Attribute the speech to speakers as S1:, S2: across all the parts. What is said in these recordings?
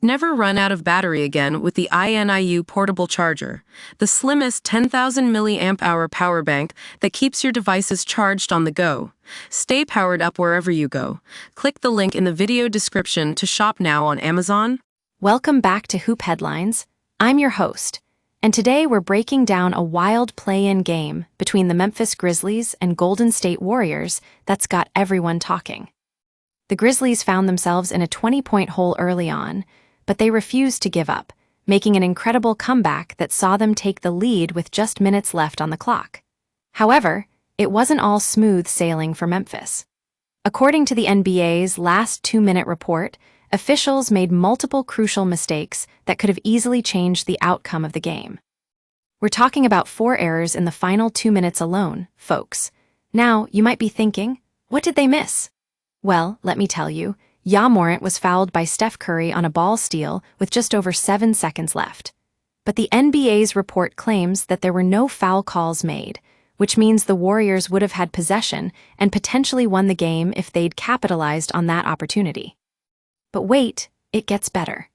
S1: Never run out of battery again with the INIU portable charger, the slimmest 10,000 milliamp hour power bank that keeps your devices charged on the go. Stay powered up wherever you go. Click the link in the video description to shop now on Amazon.
S2: Welcome back to Hoop Headlines. I'm your host, and today we're breaking down a wild play-in game between the Memphis Grizzlies and Golden State Warriors that's got everyone talking. The Grizzlies found themselves in a 20-point hole early on, but they refused to give up, making an incredible comeback that saw them take the lead with just minutes left on the clock. However, it wasn't all smooth sailing for Memphis. According to the NBA's last 2-minute report, officials made multiple crucial mistakes that could have easily changed the outcome of the game. We're talking about 4 errors in the final 2 minutes alone, folks. Now, you might be thinking, what did they miss? Well, let me tell you, Ja Morant was fouled by Steph Curry on a ball steal with just over 7 seconds left. But the NBA's report claims that there were no foul calls made, which means the Warriors would have had possession and potentially won the game if they'd capitalized on that opportunity. But wait, it gets better.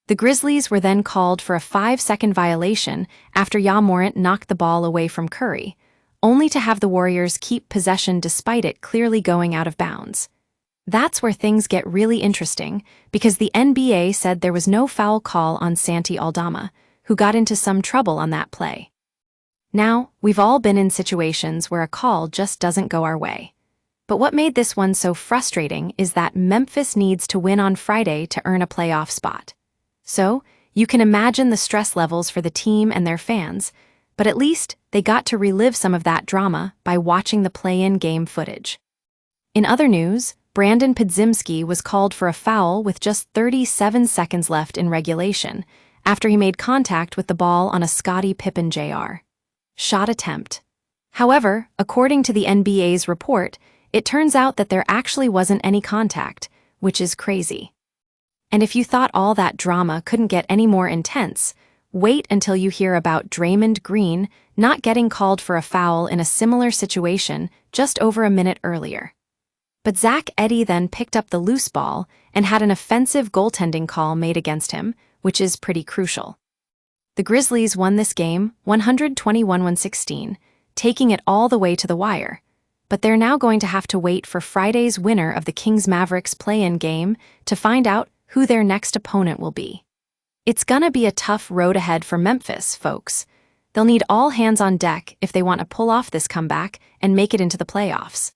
S2: The Grizzlies were then called for a 5-second violation after Ja Morant knocked the ball away from Curry, only to have the Warriors keep possession despite it clearly going out of bounds. That's where things get really interesting, because the NBA said there was no foul call on Santi Aldama, who got into some trouble on that play. Now, we've all been in situations where a call just doesn't go our way. But what made this one so frustrating is that Memphis needs to win on Friday to earn a playoff spot. So, you can imagine the stress levels for the team and their fans, but at least they got to relive some of that drama by watching the play-in game footage. In other news, Brandon Podziemski was called for a foul with just 37 seconds left in regulation after he made contact with the ball on a Scottie Pippen Jr. shot attempt. However, according to the NBA's report, it turns out that there actually wasn't any contact, which is crazy. And if you thought all that drama couldn't get any more intense, wait until you hear about Draymond Green not getting called for a foul in a similar situation just over a minute earlier. But Zach Edey then picked up the loose ball and had an offensive goaltending call made against him, which is pretty crucial. The Grizzlies won this game 121-116, taking it all the way to the wire. But they're now going to have to wait for Friday's winner of the Kings-Mavericks play-in game to find out who their next opponent will be. It's gonna be a tough road ahead for Memphis, folks. They'll need all hands on deck if they want to pull off this comeback and make it into the playoffs.